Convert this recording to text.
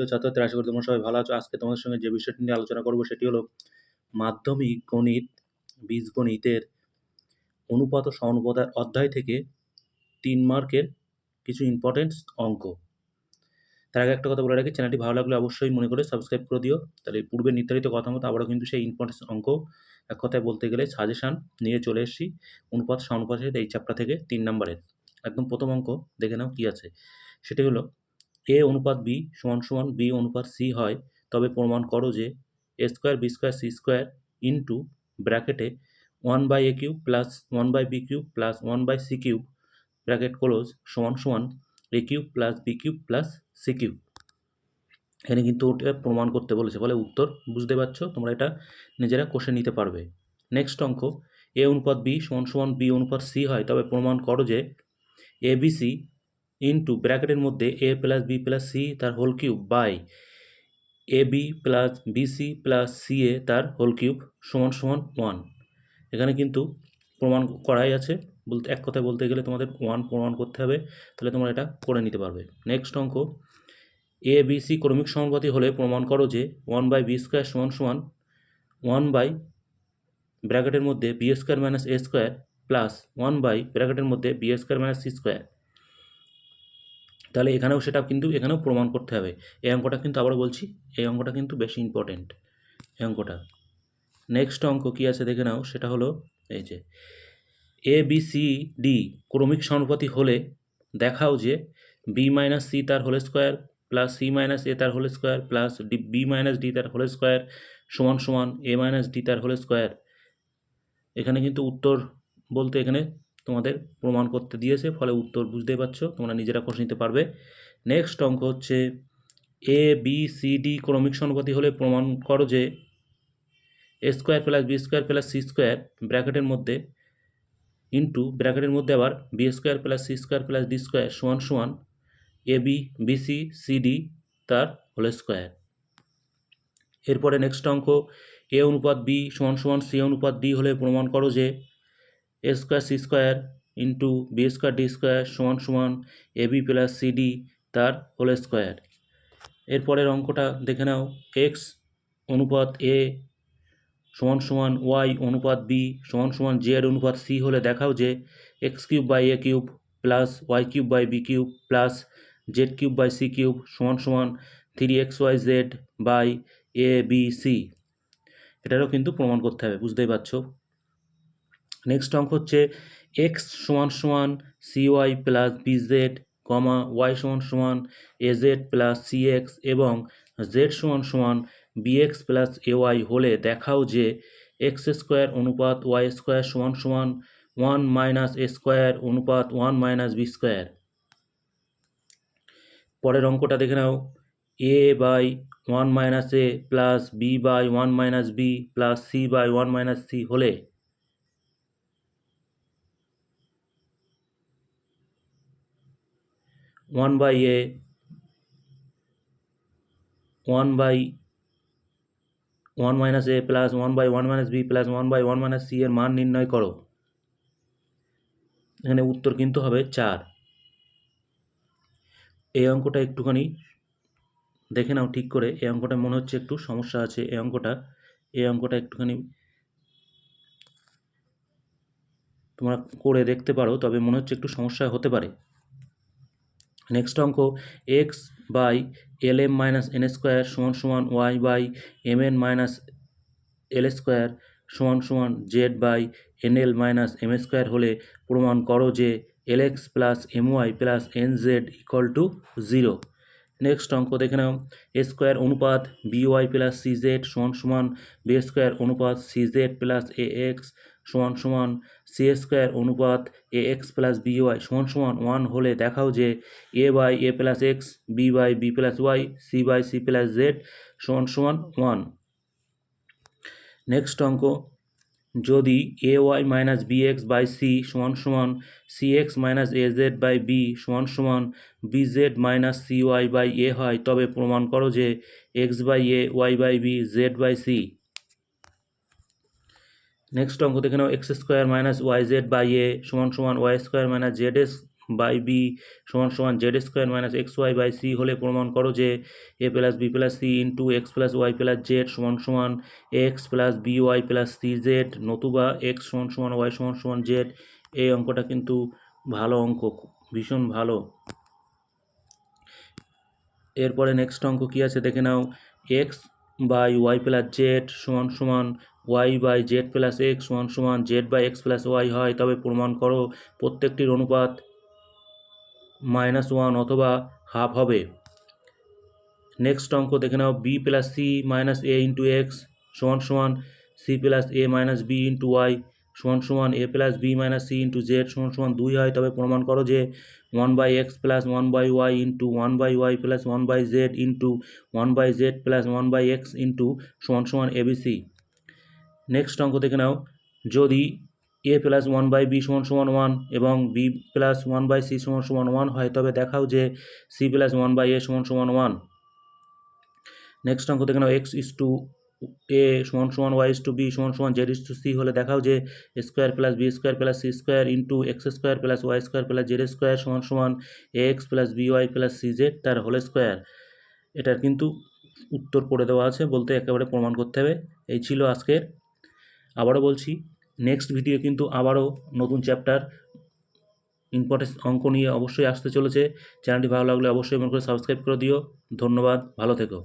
প্রিয় ছাত্রছাত্রীরা, আশা করি তোমরা সবাই ভালো আছো। আজকে তোমাদের সঙ্গে যে বিষয়টি নিয়ে আলোচনা করব সেটি হলো মাধ্যমিক গণিত, বীজগণিতের অনুপাত ও সমানুপাতের অধ্যায় থেকে 3 মার্কের কিছু ইম্পর্টেন্ট অঙ্ক। তার আগে একটা কথা বলে রাখি, চ্যানেলটি ভালো লাগলে অবশ্যই মনে করে সাবস্ক্রাইব করে দিও। তাহলে পূর্বে নির্ধারিত কথা মতো আবারও কিন্তু সেই ইম্পর্টেন্ট অঙ্ক, এক কথায় বলতে গেলে সাজেশান নিয়ে চলে এসেছি অনুপাত সমানুপাতের এই চ্যাপ্টার থেকে 3 নম্বরের। একদম প্রথম অঙ্ক দেখে নাও কি আছে। সেটি হলো এ অনুপাত বি সমান সমান বি অনুপাত সি হয়, তবে প্রমাণ করো যে A square B square C square into ব্র্যাকেটে 1/a cube plus 1/b cube plus 1/c cube bracket close সমান সমান A cube plus B cube plus C cube. এখানে কিন্তু ওটা প্রমাণ করতে বলেছে, ফলে উত্তর বুঝতে পারছো, তোমরা এটা নিজেরা কষে নিতে পারবে। নেক্সট অঙ্ক, এ অনুপাত বি সমান সমান বি অনুপাত সি হয়, তবে প্রমাণ করো যে এ বি সি ইন্টু ব্র্যাকেটের মধ্যে A plus B plus C তার whole cube by A B plus B C plus C A তার হোল কিউব সমান সমান 1। এখানে কিন্তু প্রমাণ করাই আছে, বলতে এক কথায় বলতে গেলে তোমাদের 1 প্রমাণ করতে হবে, তাহলে তোমরা এটা করে নিতে পারবে। নেক্সট অঙ্ক, এ বি সি ক্রমিক সমানুপাতি হলে প্রমাণ করো যে 1/b স্কোয়ার সমান সমান 1 ব্র্যাকেটের মধ্যে b square minus a square plus 1 ব্র্যাকেটের মধ্যে b square minus c square. তাহলে এখানেও সেটা কিন্তু এখানেও প্রমাণ করতে হবে। এই অঙ্কটা কিন্তু আবার বলছি, এই অঙ্কটা কিন্তু বেশি ইম্পর্টেন্ট এই অঙ্কটা। নেক্সট অঙ্ক কী আছে দেখে নাও, সেটা হলো এই যে এ বি সি ডি ক্রমিক সমানুপাতি হলে দেখাও যে বি মাইনাস সি তার whole square plus C minus A তার whole square plus B minus D তার হোল স্কোয়ার সমান সমান এ মাইনাস ডি তার হোল স্কোয়ার। এখানে কিন্তু উত্তর বলতে এখানে তোমাদের প্রমাণ করতে দিয়েছে, ফলে উত্তর বুঝতেই পারছো, তোমরা নিজেরা কষে নিতে পারবে। নেক্সট অঙ্ক হচ্ছে এ বি সি ডি ক্রমিক সমানুপাতি হলে প্রমাণ করো যে A square plus B square plus C square ব্র্যাকেটের মধ্যে ইন্টু ব্র্যাকেটের মধ্যে আবার B square plus C square plus D square সমান সমান A B B C C D তার হোল স্কোয়ার। এরপরে নেক্সট অঙ্ক, এ অনুপাত বি সমান সমান সি অনুপাত ডি হলে প্রমাণ করো যে A square C square into B square D square সমান সমান A B plus C D তার হোল স্কোয়ার। এরপরের অঙ্কটা দেখে নাও, এক্স অনুপাত এ সমান সমান ওয়াই অনুপাত বি সমান সমান জেড অনুপাত সি হলে দেখাও যে x cube by a cube plus y cube by b cube plus z cube by c cube সমান সমান 3xyz by A B C. এটারও কিন্তু প্রমাণ করতে হবে, বুঝতেই পারছো। নেক্সট অঙ্ক হচ্ছে এক্স সমান সমান C Y plus B Z comma Y সমান সমান A Z plus C X এবং জেড সমান সমান B X plus A Y হলে দেখাও যে এক্স স্কোয়ার অনুপাত ওয়াই স্কোয়ার সমান সমান 1 মাইনাস এ স্কোয়ার অনুপাত 1 মাইনাস বি স্কোয়ার। পরের অঙ্কটা দেখে নাও, A by 1 minus A plus B by 1 minus B plus C by 1 minus C হলে 1/a 1/1 minus A plus 1/1 minus B plus 1/1 minus C এর মান নির্ণয় করো। এখানে উত্তর কিন্তু হবে 4। এই অঙ্কটা একটুখানি দেখে নাও ঠিক করে, এই অঙ্কটা মনে হচ্ছে একটু সমস্যা আছে। এই অঙ্কটা একটুখানি তোমরা করে দেখতে পারো, তবে মনে হচ্ছে একটু সমস্যা হতে পারে। নেক্সট অঙ্ক, X by L M minus N square সমান সমান Y by M N minus L square সমান সমান Z by N L minus M square হলে প্রমাণ করো যে L X plus M Y plus N Z equal to 0। Next অঙ্ক দেখে নাও, এ স্কোয়ার অনুপাত B Y plus C Z সমান সমান বি স্কোয়ার অনুপাত C Z plus A X সমান সমান সি স্কোয়ার অনুপাত A X plus B Y সমান সমান 1 হলে দেখাও যে A by A plus X B by B plus Y C by C plus Z সমান সমান 1। নেক্সট অঙ্ক, যদি A Y minus B X by C সমান সমান C X minus A Z by B সমান সমান B Z minus C Y by A হয়, তবে প্রমাণ করো যে X by A Y by B Z by C. Next অঙ্ক দেখে নাও, X square minus Y Z by A সমান সমান Y square minus Z X by B সমান সমান Z square minus X Y by C হলে প্রমাণ করো যে A plus B plus C into X plus Y plus Z সমান সমান X plus B Y plus C Z, নতুবা X সমান সমান ওয়াই সমান সমান জেড। এই অঙ্কটা কিন্তু ভালো অঙ্ক, ভীষণ ভালো। এরপরে নেক্সট অঙ্ক কী আছে দেখে নাও। X by Y plus Z সমান সমান Y by Z plus X সমান সমান Z by X plus Y হয়, তবে প্রমাণ করো প্রত্যেকটির অনুপাত -1 অথবা হাফ হবে। নেক্সট অঙ্ক দেখে নাও। B plus C minus A into X সমান সমান C plus A minus B into Y সমান সমান A plus B minus C into Z সমান সমান 2 হয়, তবে প্রমাণ করো যে 1/x plus 1/y into 1/y plus 1/z into 1/z plus 1/x into সমান সমান এবিসি। নেক্সট অঙ্ক দেখে নাও। যদি এ প্লাস 1/b সমান সমান 1 এবং বি প্লাস 1/c সমান সমান 1 হয়, তবে দেখাও যে সি প্লাস 1/a সমান সমান 1। নেক্সট অঙ্ক দেখে নাও। এক্স ইস টু এ সমান সমান ওয়াই ইস টু বি সমান সমান জেড ইস টু সি হলে দেখাও যে square plus B square plus C square into X square plus Y square plus Z square সমান সমান A X plus B Y plus C Z তার whole square. এটার কিন্তু উত্তর করে দেওয়া আছে, বলতে একেবারে প্রমাণ করতে হবে। এই ছিল আজকের। আবারও বলছি, নেক্সট ভিডিও কিন্তু আবারও নতুন চ্যাপ্টার ইম্পর্টেন্ট অঙ্ক নিয়ে অবশ্যই আসতে চলেছে। চ্যানেলটি ভালো লাগলে অবশ্যই মনে করে সাবস্ক্রাইব করে দিও। ধন্যবাদ, ভালো থেকো।